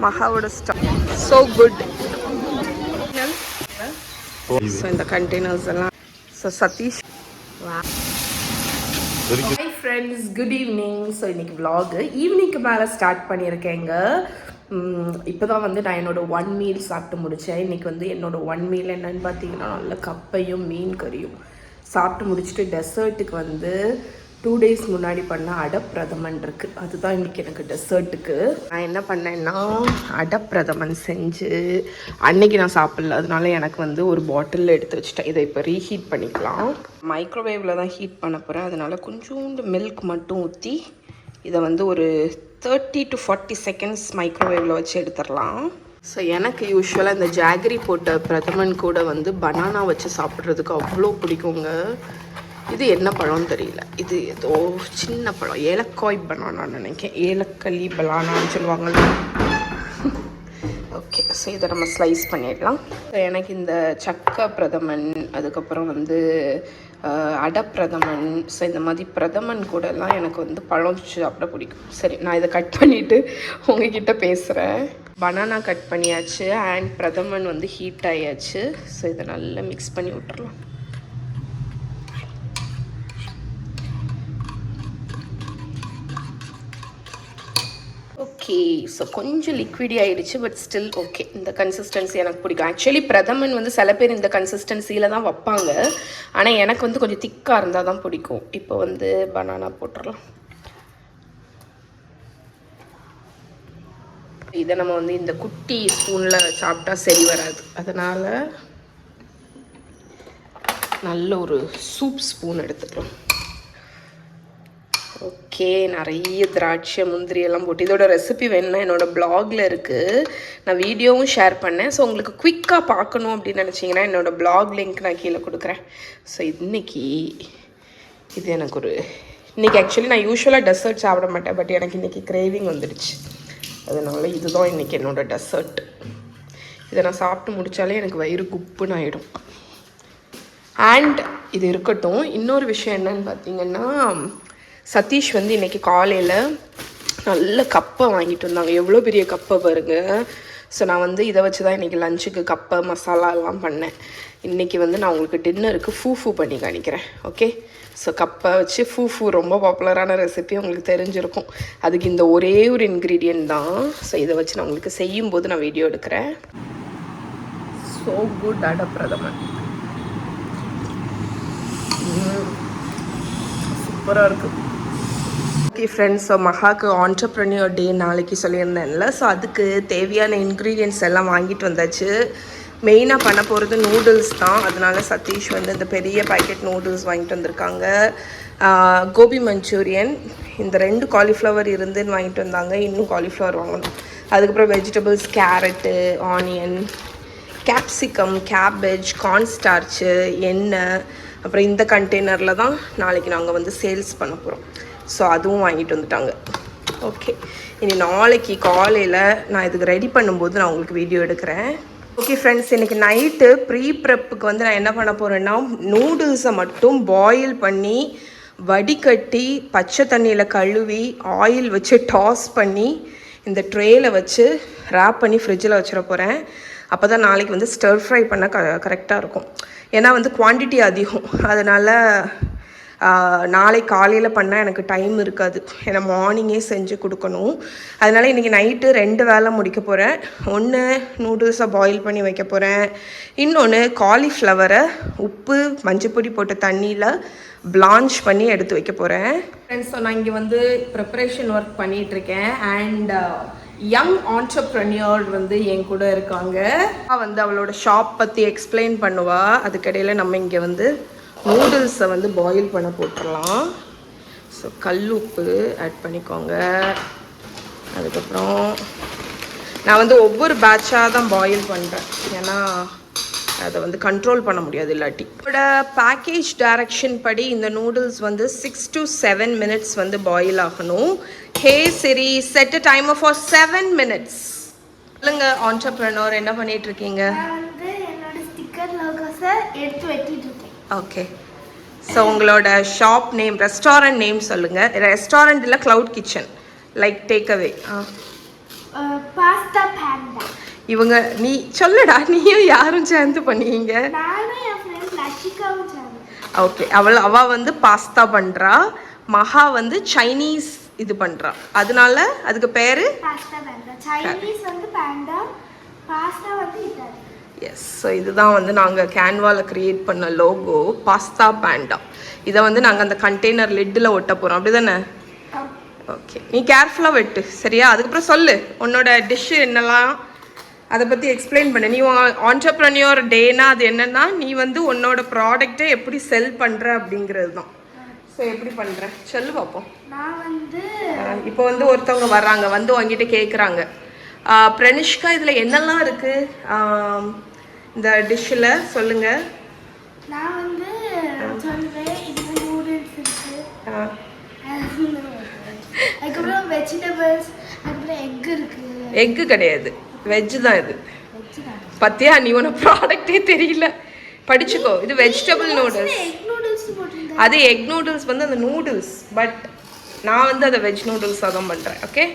மகாவோட stall so good. So இந்த containers எல்லாம். So Sathish. Hi friends, good evening. So இன்னைக்கு விலாகு ஈவினிங்க்கு மேலே ஸ்டார்ட் பண்ணியிருக்கேங்க. இப்போ தான் வந்து நான் என்னோடய 1 மீல் சாப்பிட்டு முடித்தேன். இன்றைக்கி வந்து என்னோடய 1 மீல் என்னென்னு பார்த்தீங்கன்னா நல்ல கப்பையும் மீன் கறியும் சாப்பிட்டு முடிச்சுட்டு டெசர்ட்டுக்கு வந்து 2 days முன்னாடி பண்ண அடப்பிரதமன் இருக்குது. அதுதான் இன்றைக்கி எனக்கு டெசர்ட்டுக்கு. நான் என்ன பண்ணேன்னா அடப்பிரதமன் செஞ்சு அன்னைக்கு நான் சாப்பிடல, அதனால எனக்கு வந்து ஒரு பாட்டிலில் எடுத்து வச்சுட்டேன். இதை இப்போ ரீஹீட் பண்ணிக்கலாம். மைக்ரோவேவில் தான் ஹீட் பண்ண போகிறேன். அதனால் கொஞ்சோண்டு மில்க் மட்டும் ஊற்றி இதை வந்து ஒரு 30 to 40 seconds மைக்ரோவேவில் வச்சு எடுத்துடலாம். ஸோ எனக்கு யூஸ்வலாக இந்த ஜாகரி போட்ட பிரதமன் கூட வந்து பனானா வச்சு சாப்பிட்றதுக்கு அவ்வளோ பிடிக்குங்க. இது என்ன பழம்னு தெரியல, இது ஏதோ சின்ன பழம், ஏலக்காய் பனானான்னு நினைக்கிறேன், ஏலக்கல்லி பனானான்னு சொல்லுவாங்கள்ல. ஓகே, ஸோ இதை நம்ம ஸ்லைஸ் பண்ணிடலாம். எனக்கு இந்த சக்கை பிரதமன், அதுக்கப்புறம் வந்து அடப்பிரதமன், ஸோ இந்த மாதிரி பிரதமன் கூடலாம் எனக்கு வந்து பழம் சாப்பிட பிடிக்கும். சரி, நான் இதை கட் பண்ணிவிட்டு உங்ககிட்ட பேசுகிறேன். பனானா கட் பண்ணியாச்சு அண்ட் பிரதமன் வந்து ஹீட் ஆகியாச்சு. ஸோ இதை நல்லா மிக்ஸ் பண்ணி விட்டுறலாம். ஓகே, ஸோ கொஞ்சம் லிக்விடி ஆகிடுச்சு, பட் ஸ்டில் ஓகே. இந்த கன்சிஸ்டன்சி எனக்கு பிடிக்கும். ஆக்சுவலி பிரதமன் வந்து சில பேர் இந்த கன்சிஸ்டன்சியில் தான் வைப்பாங்க, ஆனால் எனக்கு வந்து கொஞ்சம் திக்காக இருந்தால் தான் பிடிக்கும். இப்போ வந்து பனானா போட்டுடலாம். இதை நம்ம வந்து இந்த குட்டி ஸ்பூனில் சாப்பிட்டா சரி வராது, அதனால் நல்ல ஒரு சூப் ஸ்பூன் எடுத்துக்கலாம். ஓகே, நிறைய திராட்சை முந்திரி எல்லாம் போட்டு இதோட ரெசிபி வேணும்னா என்னோடய பிளாகில் இருக்குது, நான் வீடியோவும் ஷேர் பண்ணேன். ஸோ உங்களுக்கு குயிக்காக பார்க்கணும் அப்படின்னு நினச்சிங்கன்னா என்னோடய பிளாக் லிங்க் நான் கீழே கொடுக்குறேன். ஸோ இன்றைக்கி இது எனக்கு ஒரு இன்றைக்கி ஆக்சுவலி நான் யூஸ்வலாக டெசர்ட் சாப்பிட மாட்டேன், பட் எனக்கு இன்றைக்கி கிரேவிங் வந்துடுச்சு, அதனால் இதுதான் இன்றைக்கி என்னோடய டெசர்ட். இதை நான் சாப்பிட்டு முடித்தாலே எனக்கு வயிறு குப்புன்னு ஆகிடும். அண்ட் இது இருக்கட்டும், இன்னொரு விஷயம் என்னன்னு பார்த்தீங்கன்னா, சதீஷ் வந்து இன்றைக்கி காலையில் நல்ல கப்பை வாங்கிட்டு வந்தாங்க. எவ்வளோ பெரிய கப்பை பாருங்க. ஸோ நான் வந்து இதை வச்சு தான் இன்றைக்கி லஞ்சுக்கு கப்பை மசாலா எல்லாம் பண்ணேன். இன்றைக்கி வந்து நான் உங்களுக்கு டின்னருக்கு ஃபூஃபு பண்ணி காணிக்கிறேன். ஓகே, ஸோ கப்பை வச்சு ஃபூஃபு ரொம்ப பாப்புலரான ரெசிபி, உங்களுக்கு தெரிஞ்சிருக்கும். அதுக்கு இந்த ஒரே ஒரு இன்க்ரீடியன்ட் தான். ஸோ இதை வச்சு நான் உங்களுக்கு செய்யும்போது நான் வீடியோ எடுக்கிறேன். ஸோ குட் அடப்பிரதமன், சூப்பராக இருக்குது. ஓகே ஃப்ரெண்ட்ஸ், ஸோ மகாக்கு ஆண்டர்ப்ரனியர் டே நாளைக்கு சொல்லியிருந்தேன்ல, ஸோ அதுக்கு தேவையான இன்க்ரீடியன்ட்ஸ் எல்லாம் வாங்கிட்டு வந்தாச்சு. மெயினாக பண்ண போகிறது நூடுல்ஸ் தான், அதனால சதீஷ் வந்து இந்த பெரிய பேக்கெட் நூடுல்ஸ் வாங்கிட்டு வந்திருக்காங்க. கோபி மஞ்சூரியன், இந்த 2 காலிஃப்ளவர் இருந்துன்னு வாங்கிட்டு வந்தாங்க, இன்னும் காலிஃப்ளவர் வாங்கணும். அதுக்கப்புறம் vegetables, carrot, onion, capsicum, cabbage, cornstarch, எண்ணெய், அப்புறம் இந்த கண்டெய்னரில் தான் நாளைக்கு நாங்கள் வந்து சேல்ஸ் பண்ண போகிறோம். ஸோ அதுவும் வாங்கிட்டு வந்துட்டாங்க. ஓகே, இனி நாளைக்கு காலையில் நான் இதுக்கு ரெடி பண்ணும்போது நான் உங்களுக்கு வீடியோ எடுக்கிறேன். ஓகே ஃப்ரெண்ட்ஸ், இன்றைக்கி நைட்டு ப்ரீப்ரெப்புக்கு வந்து நான் என்ன பண்ண போகிறேன்னா, நூடுல்ஸை மட்டும் பாயில் பண்ணி வடிகட்டி பச்சை தண்ணியில் கழுவி ஆயில் வச்சு டாஸ் பண்ணி இந்த ட்ரேயில் வச்சு ரேப் பண்ணி ஃப்ரிட்ஜில் வச்சிட போகிறேன். அப்போ தான் நாளைக்கு வந்து ஸ்டர் ஃப்ரை பண்ண கரெக்டாக இருக்கும். ஏன்னா வந்து குவான்டிட்டி அதிகம், அதனால் நாளை காலையில் பண்ணால் எனக்கு டைம் இருக்காது, ஏன்னா மார்னிங்கே செஞ்சு கொடுக்கணும். அதனால் இன்றைக்கி நைட்டு 2 வேலை முடிக்க போகிறேன். ஒன்று நூடுல்ஸை பாயில் பண்ணி வைக்க போகிறேன், இன்னொன்று காலிஃப்ளவரை உப்பு மஞ்சப்பொடி போட்ட தண்ணியில் பிளான்ச் பண்ணி எடுத்து வைக்க போகிறேன். ஃப்ரெண்ட்ஸ், ஸோ நான் இங்கே வந்து ப்ரிப்பரேஷன் ஒர்க் பண்ணிகிட்ருக்கேன். அண்ட் யங் ஆண்டர்ப்ரனியர் வந்து என் கூட இருக்காங்க. வந்து அவளோட ஷாப் பற்றி எக்ஸ்பிளைன் பண்ணுவா. அதுக்கடையில் நம்ம இங்கே வந்து நூடுல்ஸை வந்து பாயில் பண்ண போட்டுடலாம். ஸோ கல் உப்பு ஆட் பண்ணிக்கோங்க. அதுக்கப்புறம் நான் வந்து ஒவ்வொரு பேட்சாக தான் பாயில் பண்ணுறேன், ஏன்னா அதை வந்து கண்ட்ரோல் பண்ண முடியாது இல்லாட்டி. இதோட பேக்கேஜ் டைரக்ஷன் படி இந்த நூடுல்ஸ் வந்து 6 to 7 minutes வந்து பாயில் ஆகணும். Hey Siri, set a timer for 7 minutes. சொல்லுங்க ஆண்டர்ப்ரனர், என்ன பண்ணிட்டு இருக்கீங்க? என்னோட ஸ்டிக்கர் லோகோஸை எடுத்து வெட்டிட்டு இருக்கேன். ஓகே, ஸோ உங்களோட ஷாப் நேம், ரெஸ்டாரண்ட் நேம் சொல்லுங்கள். ரெஸ்டாரண்ட் இல்லை, cloud kitchen, like take away. Pasta இவங்க நீ சொல்லடா, நீயும் யாரும் சேர்ந்து பண்ணுவீங்க? நானும் என் ஃப்ரெண்ட் லட்சிகாவும் சேர்ந்து. ஓகே, அவ வந்து பாஸ்தா பண்ணுறா, மகா வந்து சைனீஸ் இது பண்ணுறா, அதனால அதுக்கு பேர் பாஸ்தா பேண்டா. சைனீஸ் வந்து பேண்டா, பாஸ்தா வந்து இட்டாலி. எஸ். ஸோ இதுதான் வந்து நாங்கள் கேன்வாவில் க்ரியேட் பண்ண லோகோ, பாஸ்தா பேண்டா. இதை வந்து நாங்கள் அந்த கண்டெய்னர் லிட்டில் ஒட்ட போகிறோம், அப்படி தானே? ஓகே, நீ கேர்ஃபுல்லாக வெட்டு சரியா? அதுக்கப்புறம் சொல்லு உன்னோட டிஷ்ஷு என்னெல்லாம், அதை பற்றி எக்ஸ்பிளைன் பண்ணு. நீ ஆண்டர்ப்ரனியோர் டேனா அது என்னென்னா, நீ வந்து உன்னோட ப்ராடக்டை எப்படி செல் பண்ணுற அப்படிங்கிறது தான். ஸோ எப்படி பண்ணுற சொல்லு பார்ப்போம். நான் வந்து இப்போ வந்து ஒருத்தவங்க வர்றாங்க, வந்து உங்ககிட்ட கேட்குறாங்க, பிரனிஷ்கா இதில் என்னெல்லாம் இருக்குது இந்த டிஷ்ஷில் சொல்லுங்கள். நான் வந்து சொல்றேன், இதுல நூடுல்ஸ் இருக்கு, அதுக்கப்புறம் வெஜிடபிள்ஸ், அதுக்கப்புறம் எக் இருக்கு. எக்கு கிடையாது, வெஜ்ஜு தான் இது. பத்தியா, நீ உன ப்ராடக்டே தெரியல, படிச்சுக்கோ. இது வெஜிடபிள் நூடுல்ஸ். அது எக் நூடுல்ஸ் வந்து அந்த நூடுல்ஸ், பட் நான் வந்து அதை வெஜ் நூடுல்ஸாக தான் பண்ணுறேன். ஓகே,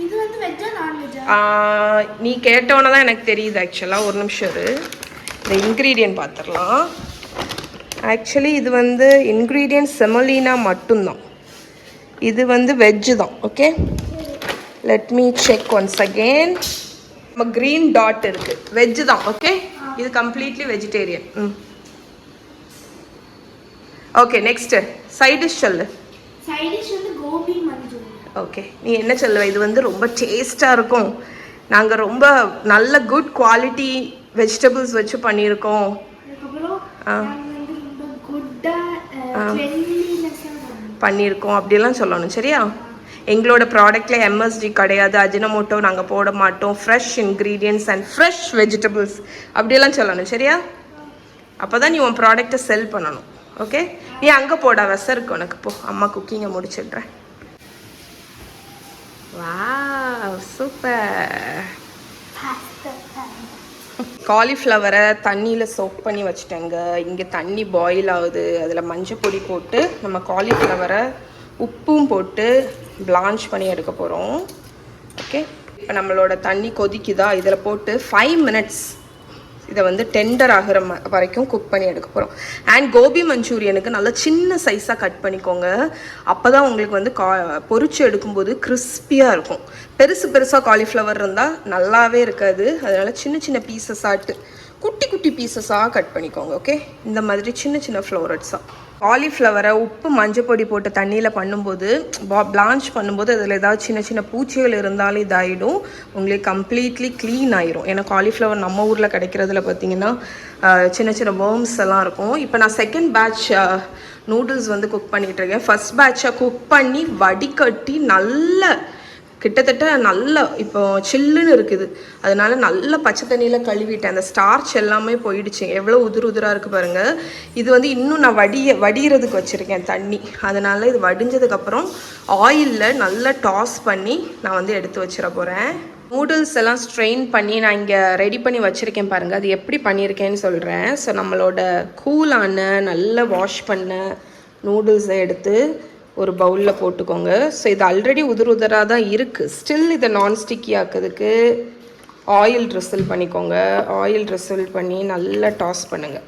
இது வந்து வெஜ்ஜா நான்வெஜ்ஜா? நீ கேட்டவொன்னே தான் எனக்கு தெரியுது ஆக்சுவலாக. ஒரு நிமிஷம் இரு, இந்த இன்க்ரீடியன்ட் பார்த்துடலாம். ஆக்சுவலி இது வந்து இன்க்ரீடியன்ட் செமலினா மட்டும்தான், இது வந்து வெஜ்ஜு தான். Okay, let me check once again. நம்ம க்ரீன் டாட் இருக்குது, வெஜ்ஜு தான். ஓகே, இது completely vegetarian. Okay, next side dish சொல்லு. சைட் டிஷ் வந்து கோபி மஞ்சூரியன். ஓகே, நீ என்ன சொல்லுவ? இது வந்து ரொம்ப டேஸ்ட்டாக இருக்கும், நாங்கள் ரொம்ப நல்ல குட் குவாலிட்டி வெஜிடபிள்ஸ் வச்சு பண்ணியிருக்கோம். பண்ணியிருக்கோம் அப்படியெல்லாம் சொல்லணும் சரியா? எங்களோட ப்ராடக்டில் எம்எஸ்டி கிடையாது, அஜினமோட்டோ நாங்கள் போட மாட்டோம், fresh ingredients and fresh vegetables அப்படியெல்லாம் சொல்லணும் சரியா? அப்போ தான் நீ உன் ப்ராடக்டை செல் பண்ணணும். ஓகே, நீ அங்கே போட விசம் இருக்கு உனக்கு, போ அம்மா குக்கிங்கை முடிச்சிடுறேன். Wow, super. காலிஃப்ளவரை தண்ணியில் சோக் பண்ணி வச்சுட்டேங்க. இங்கே தண்ணி பாயில் ஆகுது, அதில் மஞ்சள் பொடி போட்டு நம்ம காலிஃப்ளவரை உப்பும் போட்டு பிளான்ச் பண்ணி எடுக்க போகிறோம். ஓகே, இப்போ நம்மளோட தண்ணி கொதிக்குதா, இதில் போட்டு 5 minutes இதை வந்து டெண்டர் ஆகிற வரைக்கும் குக் பண்ணி எடுக்க போகிறோம். அண்ட் கோபி மஞ்சூரியனுக்கு நல்லா சின்ன சைஸாக கட் பண்ணிக்கோங்க, அப்போ தான் உங்களுக்கு வந்து பொரிச்சு எடுக்கும்போது கிறிஸ்பியாக இருக்கும். பெருசாக காலிஃப்ளவர் இருந்தால் நல்லாவே இருக்காது, அதனால் சின்ன சின்ன பீசஸாட்டு குட்டி குட்டி பீசஸாக கட் பண்ணிக்கோங்க. ஓகே, இந்த மாதிரி சின்ன சின்ன ஃப்ளோரட்ஸாக. காலிஃப்ளவரை உப்பு மஞ்சள் பொடி போட்டு தண்ணியில் பண்ணும்போது, பிளான்ச் பண்ணும்போது அதில் ஏதாவது சின்ன சின்ன பூச்சிகள் இருந்தாலும் இதாகிடும், உங்களுக்கு கம்ப்ளீட்லி க்ளீன் ஆயிரும். ஏன்னா காலிஃப்ளவர் நம்ம ஊரில் கிடைக்கிறதுல பார்த்திங்கன்னா சின்ன சின்ன வேர்ம்ஸ் எல்லாம் இருக்கும். இப்போ நான் செகண்ட் பேட்ச் நூடுல்ஸ் வந்து குக் பண்ணிகிட்ருக்கேன். ஃபஸ்ட் பேட்சை குக் பண்ணி வடிகட்டி நல்ல கிட்டத்தட்ட நல்ல இப்போ சில்லுன்னு இருக்குது, அதனால நல்ல பச்சை தண்ணியில் கழுவிட்டேன். அந்த ஸ்டார்ச் எல்லாமே போயிடுச்சு, எவ்வளோ உதிராக இருக்குது பாருங்கள். இது வந்து இன்னும் நான் வடிகிறதுக்கு வச்சுருக்கேன் தண்ணி, அதனால் இது வடிஞ்சதுக்கப்புறம் ஆயிலில் நல்லா டாஸ் பண்ணி நான் வந்து எடுத்து வச்சிட போகிறேன். நூடுல்ஸ் எல்லாம் ஸ்ட்ரெயின் பண்ணி நான் இங்கே ரெடி பண்ணி வச்சுருக்கேன் பாருங்கள், அது எப்படி பண்ணியிருக்கேன்னு சொல்கிறேன். ஸோ நம்மளோட கூலான நல்லா வாஷ் பண்ண நூடுல்ஸை எடுத்து ஒரு பவுலில் போட்டுக்கோங்க. ஸோ இது ஆல்ரெடி உதிராக தான் இருக்குது, ஸ்டில் இதை நான்ஸ்டிக்கி ஆக்கிறதுக்கு ஆயில் ட்ரிசில் பண்ணிக்கோங்க. ஆயில் ட்ரிசில் பண்ணி நல்லா டாஸ் பண்ணுங்கள்.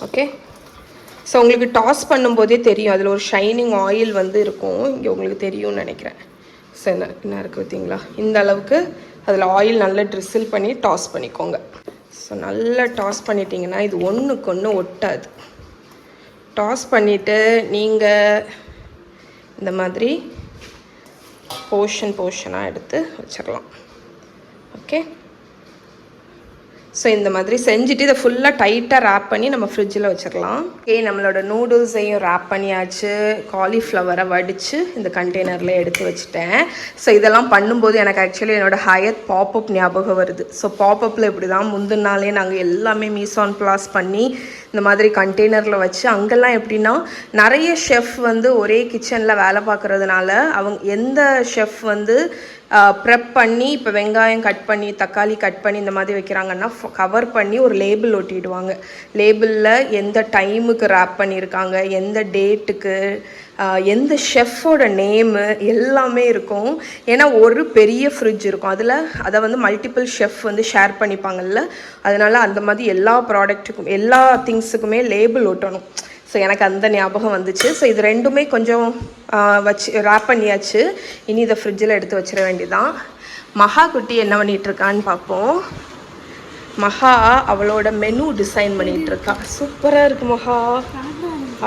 ஓகே, ஸோ உங்களுக்கு டாஸ் பண்ணும்போதே தெரியும், அதில் ஒரு ஷைனிங் ஆயில் வந்து இருக்கும், இங்கே உங்களுக்கு தெரியும்னு நினைக்கிறேன். ஸோ என்ன இருக்குது பார்த்தீங்களா, இந்த அளவுக்கு அதில் ஆயில் நல்லா ட்ரிசில் பண்ணி டாஸ் பண்ணிக்கோங்க. ஸோ நல்லா டாஸ் பண்ணிட்டீங்கன்னா இது ஒன்றுக்கு ஒன்று ஒட்டாது. டாஸ் பண்ணிவிட்டு நீங்கள் இந்த மாதிரி போர்ஷனாக எடுத்து வச்சிடலாம். ஓகே, ஸோ இந்த மாதிரி செஞ்சுட்டு இதை ஃபுல்லாக டைட்டாக ரேப் பண்ணி நம்ம ஃப்ரிட்ஜில் வச்சிடலாம். ஓகே, நம்மளோட நூடுல்ஸையும் ரேப் பண்ணியாச்சு, காலிஃப்ளவரை வடித்து இந்த கண்டெய்னரில் எடுத்து வச்சுட்டேன். ஸோ இதெல்லாம் பண்ணும்போது எனக்கு ஆக்சுவலி என்னோடய ஹயத் பாப்அப் ஞாபகம் வருது. ஸோ பாப்அப்பில் இப்படி தான் முந்தின நாளே நாங்கள் எல்லாமே மீசான் பிளாஸ் பண்ணி இந்த மாதிரி கண்டெய்னரில் வச்சு, அங்கெல்லாம் எப்படின்னா நிறைய ஷெஃப் வந்து ஒரே கிச்சனில் வேலை பார்க்குறதுனால அவங்க எந்த ஷெஃப் வந்து ப்ரெப் பண்ணி இப்போ வெங்காயம் கட் பண்ணி தக்காளி கட் பண்ணி இந்த மாதிரி வைக்கிறாங்கன்னா கவர் பண்ணி ஒரு லேபிள் ஒட்டிடுவாங்க. லேபிளில் எந்த டைமுக்கு ரேப் பண்ணியிருக்காங்க, எந்த டேட்டுக்கு, எந்த ஷெஃப்போட நேமு எல்லாமே இருக்கும். ஏன்னா ஒரு பெரிய ஃப்ரிட்ஜ் இருக்கும், அதில் அதை வந்து மல்டிபிள் ஷெஃப் வந்து ஷேர் பண்ணிப்பாங்கல்ல, அதனால் அந்த மாதிரி எல்லா ப்ராடக்ட்டுக்கும் எல்லா திங்ஸுக்குமே லேபிள் ஒட்டணும். ஸோ எனக்கு அந்த ஞாபகம் வந்துச்சு. ஸோ இது ரெண்டுமே கொஞ்சம் வச்சு ரேப் பண்ணியாச்சு. இனி இதை ஃப்ரிட்ஜில் எடுத்து வச்சிட வேண்டியதான். மகா குட்டி என்ன பண்ணிகிட்ருக்கான்னு பார்ப்போம். மகா அவளோட மெனு டிசைன் பண்ணிகிட்ருக்கா. சூப்பராக இருக்குது மகா,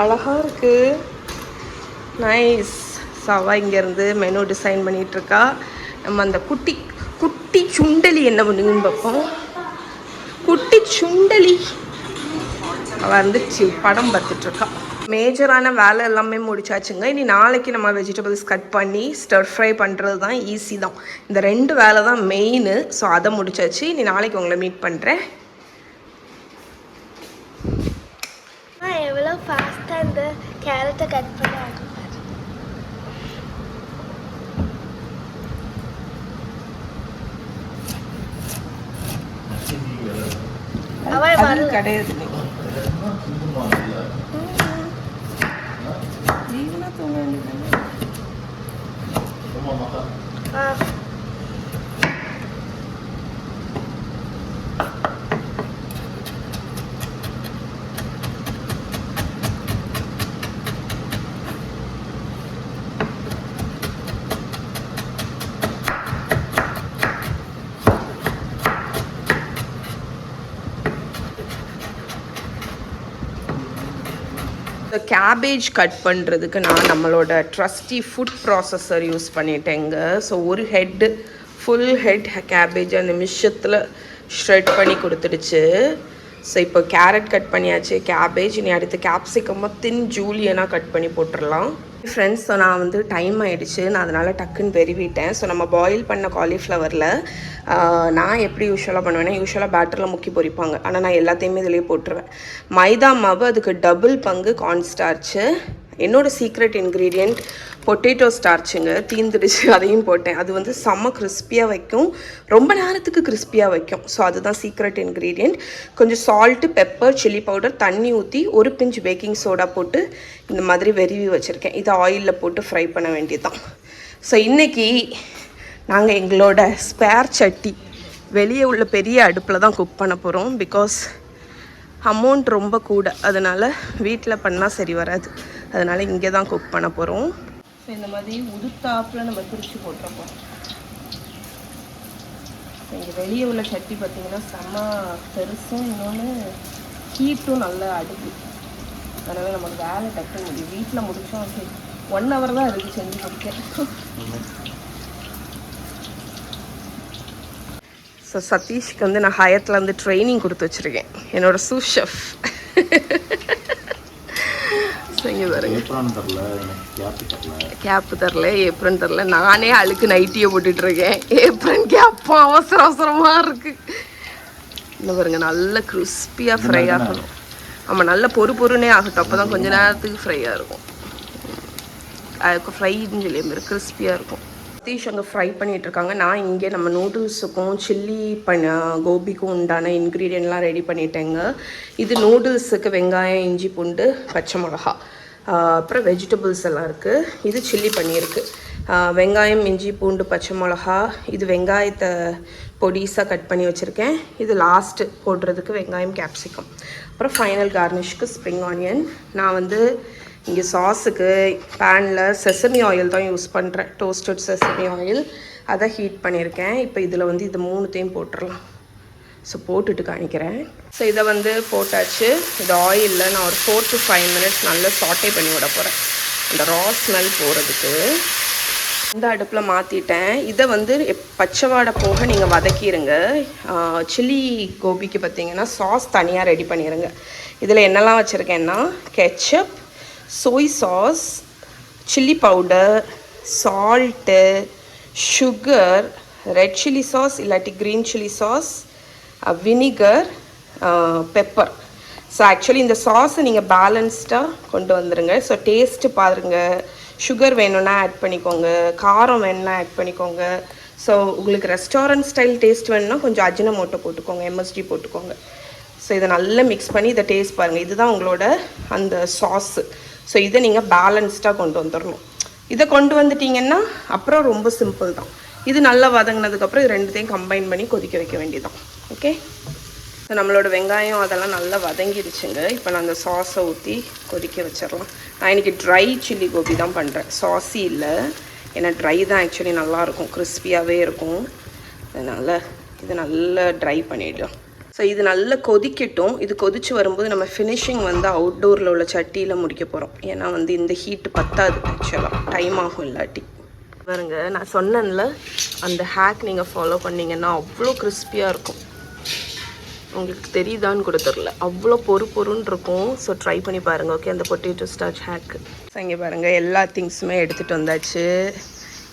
அழகாக இருக்குது, நைஸ். ஸோ அவள் இங்கேருந்து மெனு டிசைன் பண்ணிகிட்ருக்கா. நம்ம அந்த குட்டி குட்டி சுண்டலி என்ன பண்ணுங்கன்னு பார்ப்போம். குட்டி சுண்டலி அவள் வந்து படம் பார்த்துட்ருக்கா. மேஜரான வேலை எல்லாமே முடிச்சாச்சுங்க. இனி நாளைக்கு நம்ம வெஜிடபிள்ஸ் கட் பண்ணி ஸ்டர் ஃப்ரை பண்ணுறது தான் ஈஸி தான். இந்த 2 வேலை தான் மெயின். ஸோ அதை முடிச்சாச்சு. இனி நாளைக்கு உங்களை மீட் பண்ணுறேன். எவ்வளோ ஃபாஸ்ட்டாக இந்த கேரட்டை கட் பண்ண ஆகும். கிடையாது கேபேஜ் கட் பண்ணுறதுக்கு நான் நம்மளோட ட்ரஸ்டி ஃபுட் ப்ராசஸர் யூஸ் பண்ணிட்டேங்க. ஸோ ஒரு ஹெட்டு ஃபுல் ஹெட் கேபேஜ் அந்த நிமிஷத்தில் ஷ்ரெட் பண்ணி கொடுத்துடுச்சு. ஸோ இப்போ கேரட் கட் பண்ணியாச்சு, கேபேஜ், இனி அடுத்து கேப்சிகமாக தின் ஜூலியனாக கட் பண்ணி போட்டுடலாம். ஃப்ரெண்ட்ஸ், ஸோ நான் வந்து டைம் ஆகிடுச்சு, நான் அதனால் டக்குன்னு வெறிவிட்டேன். ஸோ நம்ம பாயில் பண்ண காலிஃப்ளவரில் நான் எப்படி யூஸ்வலாக பண்ணுவேன்னா, யூஸ்வலாக பேட்டரில் முக்கி பொரிப்பாங்க, ஆனால் நான் எல்லாத்தையுமே இதிலே போட்டுருவேன். மைதா மாவு, அதுக்கு டபுள் பங்கு கார்ன்ஸ்டார்ச்சு, என்னோடய சீக்ரெட் இன்க்ரீடியண்ட் பொட்டேட்டோ ஸ்டார்ச்சுங்க, தீந்துடுச்சு, அதையும் போட்டேன். அது வந்து செம்ம கிறிஸ்பியாக வைக்கும், ரொம்ப நேரத்துக்கு கிறிஸ்பியாக வைக்கும். ஸோ அதுதான் சீக்ரெட் இன்க்ரீடியண்ட். கொஞ்சம் சால்ட்டு, பெப்பர், சில்லி பவுடர், தண்ணி ஊற்றி ஒரு பிஞ்ச் பேக்கிங் சோடா போட்டு இந்த மாதிரி வெறிவி வச்சுருக்கேன். இதை ஆயிலில் போட்டு ஃப்ரை பண்ண வேண்டியதுதான். ஸோ இன்றைக்கி நாங்கள் எங்களோட ஸ்பேர் சட்டி வெளியே உள்ள பெரிய அடுப்பில் தான் குக் பண்ண போகிறோம். பிகாஸ் அமௌண்ட் ரொம்ப கூட, அதனால் வீட்டில் பண்ணால் சரி வராது, அதனால் இங்கே தான் குக் பண்ண போகிறோம். ஸோ இந்த மாதிரி உதுத்தாப்பில் நம்ம பிரித்து போட்டிருப்போம். இங்கே வெளியே உள்ள சட்டி பார்த்திங்கன்னா செம்ம பெருசும், இன்னொன்று ஹீட்டும் நல்லா அடுப்பு, அதனால் நமக்கு வேலை டக்கு முடியும். வீட்டில் முடித்தோம், சரி 1 hour தான் இருக்குது செஞ்சு முடிக்க. ஸோ சதீஷ்க்கு வந்து நான் ஹயத்தில் வந்து ட்ரைனிங் கொடுத்து வச்சுருக்கேன், என்னோடய சூ ஷெஃப். இங்கே பாருங்க, கேப்பு தரல, ஏப்ரன் தரல, நானே அழுக்கு நைட்டியை போட்டுட்ருக்கேன். ஏப்ரன் கேப்பும் அவசர அவசரமாக இருக்குது. இன்னும் பாருங்க, நல்ல கிறிஸ்பியாக ஃப்ரை ஆகணும். ஆமாம், நல்ல பொறுனே ஆகட்டும், அப்போ தான் கொஞ்சம் நேரத்துக்கு ஃப்ரையாக இருக்கும். அதுக்கு ஃப்ரைன்னு சொல்லி மாதிரி கிறிஸ்பியாக இருக்கும். சதீஷ் அங்கே ஃப்ரை பண்ணிகிட்ருக்காங்க. நான் இங்கே நம்ம நூடுல்ஸுக்கும் சில்லி கோபிக்கும் உண்டான இன்க்ரீடியன்ட்லாம் ரெடி பண்ணிட்டேங்க. இது நூடுல்ஸுக்கு வெங்காயம், இஞ்சி பூண்டு, பச்சை மிளகா, அப்புறம் வெஜிடபிள்ஸ் எல்லாம் இருக்குது. இது சில்லி பண்ணியிருக்கு. வெங்காயம், இஞ்சி பூண்டு, பச்சை மிளகா, இது வெங்காயத்தை பொடிசாக கட் பண்ணி வச்சுருக்கேன். இது லாஸ்ட்டு போடுறதுக்கு வெங்காயம், கேப்சிகம், அப்புறம் ஃபைனல் கார்னிஷ்க்கு ஸ்ப்ரிங் ஆனியன். நான் வந்து இங்கே சாஸுக்கு பேனில் செசமி ஆயில் தான் யூஸ் பண்ணுறேன், டோஸ்டட் செசமி ஆயில், அதை ஹீட் பண்ணியிருக்கேன். இப்போ இதில் வந்து இது 3த்தையும் போட்டுடலாம். ஸோ போட்டுட்டு காணிக்கிறேன். ஸோ இதை வந்து போட்டாச்சு. இது ஆயிலில் நான் ஒரு 4 to 5 minutes நல்லா சாட்டே பண்ணி விட போகிறேன், அந்த ரா ஸ்மெல் போகிறதுக்கு. இந்த அடுப்பில் மாற்றிட்டேன். இதை வந்து பச்சை வாடை போக நீங்கள் வதக்கிடுங்க. சில்லி கோபிக்கு பார்த்திங்கன்னா சாஸ் தனியாக ரெடி பண்ணிடுங்க. இதில் என்னெல்லாம் வச்சுருக்கேன்னா, ketchup, soy sauce, chilli powder, salt, sugar, red chilli sauce இல்லாட்டி green chilli sauce, vinegar, pepper. So actually இந்த சாஸை நீங்கள் பேலன்ஸ்டாக கொண்டு வந்துடுங்க. ஸோ டேஸ்ட்டு பாருங்கள், சுகர் வேணும்னா ஆட் பண்ணிக்கோங்க, காரம் வேணும்னா ஆட் பண்ணிக்கோங்க. ஸோ உங்களுக்கு ரெஸ்டாரண்ட் ஸ்டைல் டேஸ்ட் வேணும்னா கொஞ்சம் அஜினமோட்டோ போட்டுக்கோங்க, எம்எஸ்டி போட்டுக்கோங்க. ஸோ இதை நல்லா மிக்ஸ் பண்ணி இதை டேஸ்ட் பாருங்கள். இதுதான் உங்களோட அந்த சாஸு. ஸோ இதை நீங்கள் பேலன்ஸ்டாக கொண்டு வந்துடணும். இதை கொண்டு வந்துட்டிங்கன்னா அப்புறம் ரொம்ப சிம்பிள் தான். இது நல்லா வதங்கினதுக்கப்புறம் இது ரெண்டுத்தையும் கம்பைன் பண்ணி கொதிக்க வைக்க வேண்டியதான். ஓகே, ஸோ நம்மளோட வெங்காயம் அதெல்லாம் நல்லா வதங்கிடுச்சுங்க. இப்போ நான் அந்த சாஸை ஊற்றி கொதிக்க வச்சிடலாம். நான் இன்றைக்கி ட்ரை சில்லி கோபி தான் பண்ணுறேன், சாஸி இல்லை. ஏன்னா ட்ரை தான் ஆக்சுவலி நல்லாயிருக்கும், கிறிஸ்பியாகவே இருக்கும். அதனால் இது நல்லா ட்ரை பண்ணிடலாம். ஸோ இது நல்லா கொதிக்கட்டும். இது கொதித்து வரும்போது நம்ம ஃபினிஷிங் வந்து அவுட்டோரில் உள்ள சட்டியில் முடிக்க போகிறோம். ஏன்னா வந்து இந்த ஹீட்டு பத்தாது, ஆக்சுவலாக டைம் ஆகும் இல்லாட்டி. பாருங்க, நான் சொன்னேன்ல அந்த ஹேக் நீங்கள் ஃபாலோ பண்ணிங்கன்னா அவ்வளோ கிறிஸ்பியாக இருக்கும். உங்களுக்கு தெரியுதான்னு கூட தெரில, அவ்வளோ பொறுன்னு இருக்கும். ஸோ ட்ரை பண்ணி பாருங்கள். ஓகே, அந்த பொட்டேட்டோ ஸ்டார்ச் ஹேக்கு. ஸோ இங்கே பாருங்கள், எல்லா திங்ஸுமே எடுத்துகிட்டு வந்தாச்சு.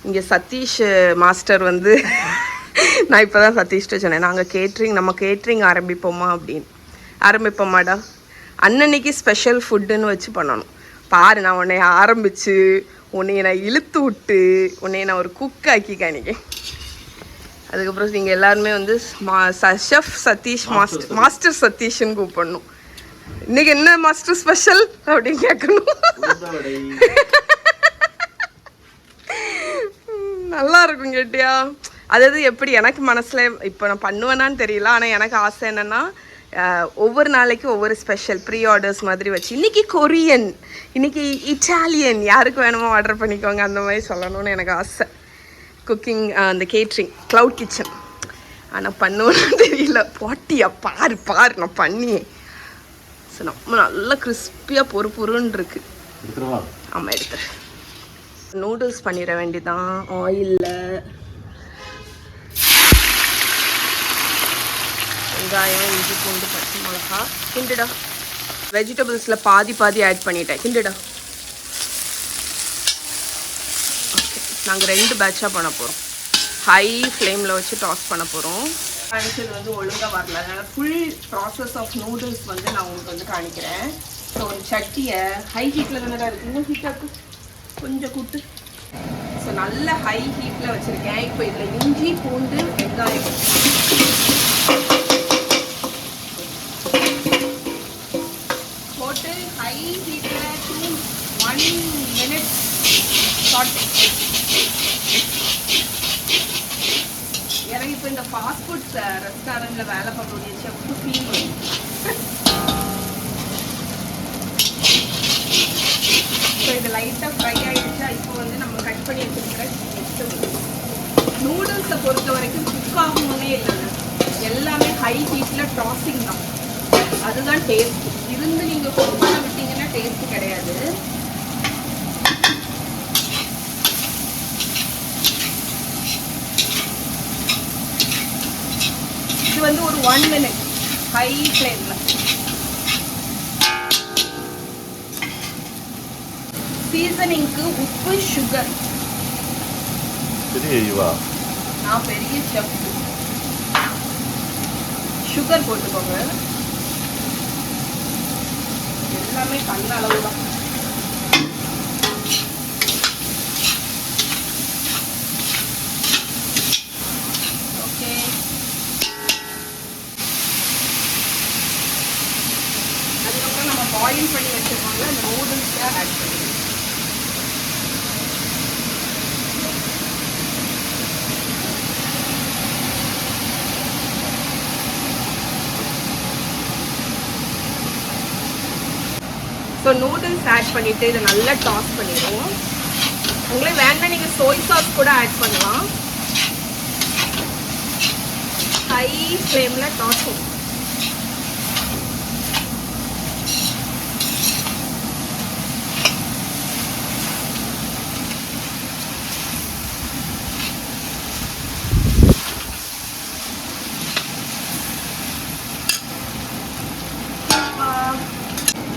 இங்கே சதீஷ் மாஸ்டர் வந்து நான் இப்போ தான் சதீஷ்ட சொன்னேன், நம்ம கேட்ரிங் ஆரம்பிப்போமா அப்படின்னு. ஆரம்பிப்போமாடா, அன்னன்னைக்கு ஸ்பெஷல் ஃபுட்டுன்னு வச்சு பண்ணணும். பாரு, நான் உன்னை ஆரம்பித்து உன்னைய நான் இழுத்து விட்டு உன்னைய நான் ஒரு குக் ஆக்கி காணிக்கேன். அதுக்கப்புறம் நீங்கள் எல்லாருமே வந்து ஷெஃப் சதீஷ் மாஸ்டர் சதீஷ்ன்னு கூப்பிடணும். இன்னைக்கு என்ன மாஸ்டர் ஸ்பெஷல் அப்படின்னு கேட்கணும். நல்லா இருக்கும் கேட்டியா? அதாவது எப்படி எனக்கு மனசில் இப்போ நான் பண்ணுவேனான்னு தெரியல. ஆனால் எனக்கு ஆசை என்னென்னா ஒவ்வொரு நாளைக்கு ஒவ்வொரு ஸ்பெஷல் ப்ரீ ஆர்டர்ஸ் மாதிரி வச்சு இன்றைக்கி கொரியன், இன்றைக்கி இட்டாலியன், யாருக்கு வேணுமோ ஆர்டர் பண்ணிக்கோங்க, அந்த மாதிரி சொல்லணும்னு எனக்கு ஆசை. குக்கிங் அந்த கேட்ரிங் க்ளவுட் கிச்சன். ஆனால் பண்ணுவேன்னு தெரியல. பாட்டியா பாரு நான் பண்ணியேன். ஸோ நம்ம நல்லா கிறிஸ்பியாக பொறுன்னு இருக்கு. ஆமாம், எடுத்துறேன். நூடுல்ஸ் பண்ணிட வேண்டியதான் ஆயிலில். வெங்காயம், இஞ்சி பூண்டு, பச்சை மிளகா. கிண்டுடா. வெஜிடபிள்ஸில் பாதி ஆட் பண்ணிட்டேன். கிண்டுடா. ஓகே, நாங்கள் 2 பேட்சாக பண்ண போகிறோம். ஹை ஃப்ளேமில் வச்சு டாஸ் பண்ண போகிறோம். காணிச்சது வந்து ஒழுங்காக வரல, அதனால் ஃபுல் ப்ராசஸ் ஆஃப் நூடுல்ஸ் வந்து நான் உங்களுக்கு வந்து காணிக்கிறேன். ஸோ ஒரு சட்டியை ஹை ஹீட்டில் தானே இருக்குது, இன்னும் ஹீட்டாக கொஞ்சம் கூட்டு. ஸோ நல்ல ஹை ஹீட்டில் வச்சுருக்கேன். இப்போ இதில் இஞ்சி பூண்டு வெங்காயம் போட்டு ஹை ஹீட்டில் 1 minute சாட்டே. எனக்கு இப்போ இந்த ஃபாஸ்ட் ஃபுட்ஸ் ரெஸ்டாரண்ட்டில் வேலை பார்க்கக்கூடிய செஃப்க்கு ஃபீல் வரும். ஸோ இது லைட்டாக ஃப்ரை ஆகிடுச்சா, இப்போ வந்து நம்ம கட் பண்ணி வச்சுருக்கிற நூடுல்ஸை பொறுத்த வரைக்கும் குக் ஆகணுன்னே இல்லைங்க, எல்லாமே ஹை ஹீட்டில் டாஸிங் தான். அதுதான் டேஸ்ட். இருந்து நீங்கள் குக் பண்ண விட்டீங்கன்னா டேஸ்ட் கிடையாது. இது வந்து ஒரு 1 minute ஹை ஃப்ளேமில். சீசனிங்க்கு உப்பு, சுகர். நான் பெரிய செஃப். சுகர் போட்டுக்கோங்க. எல்லாமே கண்ண அளவு தான். ஓகே, அதுக்கப்புறம் நம்ம பாயில் பண்ணி வச்சிருக்கோம்ல அந்த நூடுல்ஸை ஆட் பண்ணிடுவோம். ஸோ நூடுல்ஸ் ஆட் பண்ணிவிட்டு இதை நல்லா டாஸ் பண்ணிடுவோம். உங்களே வேண்டாம் நீங்கள் சோய் சாஸ் கூட ஆட் பண்ணலாம். ஹை ஃப்ளேமில் டாஸ் பண்ணும்.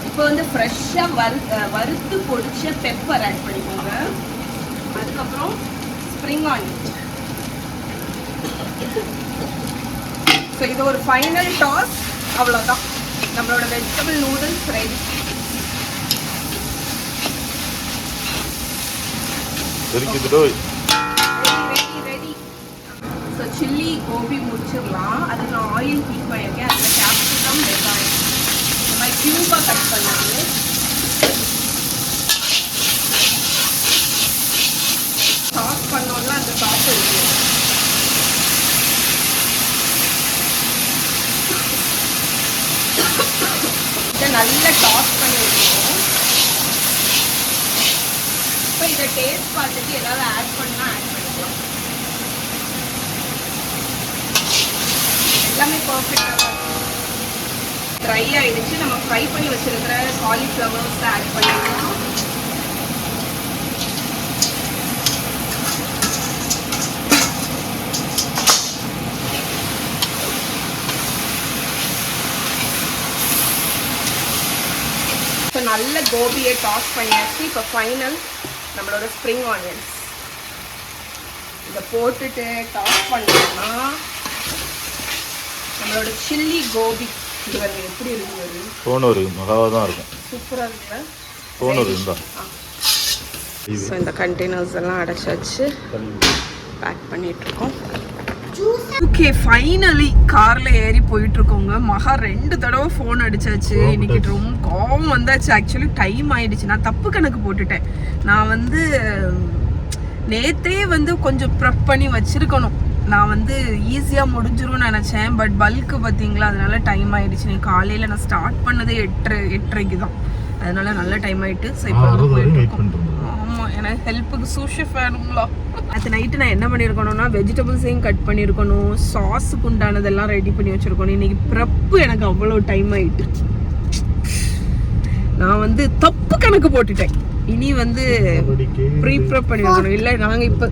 இப்போ வந்து ஃப்ரெஷ்ஷாக வறுத்து பொடிச்ச பெப்பர் ஆட் பண்ணிக்கோங்க. அதுக்கப்புறம் ஸ்ப்ரிங் ஆனியன். ஸோ இது ஒரு ஃபைனல் டாஸ். அவ்வளோதான், நம்மளோட vegetable noodles ready. Ready. So chilli gobi முடிச்சிடலாம். அதுக்கு நான் ஆயில் ஹீட் பண்ணியிருக்கேன். அதில் கேப்சிகம் வெங்காயம் இந்த மாதிரி க்யூபாக கட் பண்ணது. சாஸ் பண்ணோம்னா அந்த சாஸ் இருக்கு. இதை நல்லா டாஸ் பண்ணி வச்சுக்கணும். இப்போ இதை டேஸ்ட் பார்த்துட்டு ஏதாவது ஆட் பண்ணால் ஆட் பண்ணிக்கலாம். எல்லாமே பர்ஃபெக்டாக ட்ரை ஆகிடுச்சு. நம்ம ஃப்ரை பண்ணி வச்சுருக்கிற காலிஃப்ளவர்ஸ் ஆட் பண்ணிக்கலாம். இப்போ நல்ல கோபியை டாஸ் பண்ணியாச்சு. இப்போ ஃபைனல் நம்மளோட ஸ்ப்ரிங் ஆனியன்ஸ் இதை போட்டுட்டு டாஸ் பண்ணோம்னா நம்மளோட சில்லி கோபி இது வந்து எப்படி இருக்குது? தோணூர் மகாவாக தான் இருக்கும். சூப்பராக இருக்குல்ல? தோணூர் இருந்தா. ஸோ இந்த கண்டெய்னர்ஸ் எல்லாம் அடைச்சாச்சு, பேக் பண்ணிகிட்ருக்கோம். ஓகே, ஃபைனலி காரில் ஏறி போயிட்டுருக்கோங்க. மகா 2 தடவை ஃபோன் அடிச்சாச்சு. இன்னைக்கு ரொம்ப கோவம் வந்தாச்சு. ஆக்சுவலி டைம் ஆயிடுச்சு. நான் தப்பு கணக்கு போட்டுட்டேன். நான் வந்து நேற்றே வந்து கொஞ்சம் ப்ரெப் பண்ணி வச்சுருக்கணும். நான் வந்து ஈஸியாக முடிஞ்சிரும்னு நினச்சேன். பட் பல்க்கு பார்த்தீங்களா, அதனால டைம் ஆயிடுச்சு. நீ காலையில் நான் ஸ்டார்ட் பண்ணதே 8:30 தான். அதனால நல்ல டைம் ஆயிட்டு. ஸோ இப்போ போயிட்டு ஆமாம், எனக்கு ஹெல்ப்புக்கு சூஷிஃப் வேணுங்களா. அது நைட்டு நான் என்ன பண்ணியிருக்கணும்னா வெஜிடபிள்ஸையும் கட் பண்ணியிருக்கணும், சாஸுக்கு உண்டானதெல்லாம் ரெடி பண்ணி வச்சுருக்கணும். இன்றைக்கி ப்ரெப்பு எனக்கு அவ்வளோ டைம் ஆகிட்டு. நான் வந்து தப்பு கணக்கு போட்டுட்டேன். இனி வந்து ப்ரீ-ப்ரெப் பண்ணியிருக்கணும். இல்லை நாங்கள் இப்போ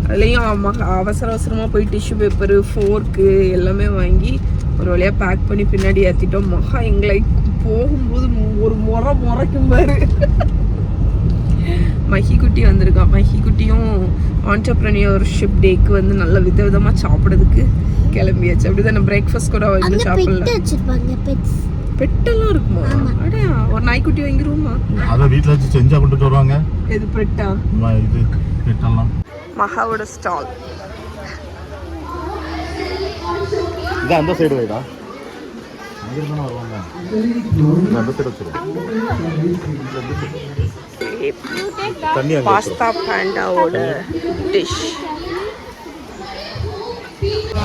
அதுலேயும் அவசர அவசரமாக போய் டிஷ்யூ பேப்பரு, ஃபோர்க்கு எல்லாமே வாங்கி ஒரு வழியாக பேக் பண்ணி பின்னாடி ஏற்றிட்டோம். மகா எங்களை போகும்போது ஒரு முறைக்கும் பாரு. மஹி குட்டி வந்திருக்கான். மஹி குட்டியும் ஆண்டர்ப்ரனியர்ஷிப் டேக்கு வந்து நல்ல விதவிதமாக சாப்பிட்றதுக்கு கிளம்பியாச்சு. அப்படிதான் நான் பிரேக்ஃபாஸ்ட் கூட இன்னும் சாப்பிடல. பெட்டெல்லாம் இருக்குமா? அடையா, ஒரு நாய்க்குட்டி வாங்கிருவோமா? அதை வீட்டில் வச்சு செஞ்சா கொண்டு வருவாங்க. எது பெட்டா? இது பெட்டெல்லாம். மகாவோட ஸ்டால் இது அந்த சைடு வைடா. அங்கிருந்தானே வருவாங்க. அந்த சைடு வச்சிருவோம். பாஸ்தா பேண்டாவோட டிஷ்.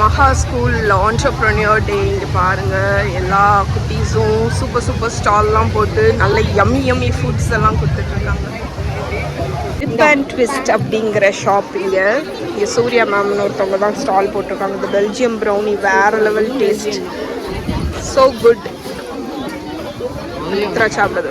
மகா ஸ்கூல் ஆண்டர்ப்ரனியர் டே. இங்கே பாருங்கள், எல்லா குட்டீஸும் சூப்பர் ஸ்டால்லாம் போட்டு நல்ல யம்மி ஃபுட்ஸ் எல்லாம் கொடுத்துட்ருக்காங்க. டிப் அண்ட் ட்விஸ்ட் அப்படிங்கிற ஷாப் இங்கே சூர்யா மேம்னு ஒருத்தவங்க தான் ஸ்டால் போட்டிருக்காங்க. இந்த பெல்ஜியம் ப்ரௌனி வேறு லெவல் டேஸ்ட், ஸோ குட். சாப்பிடுறது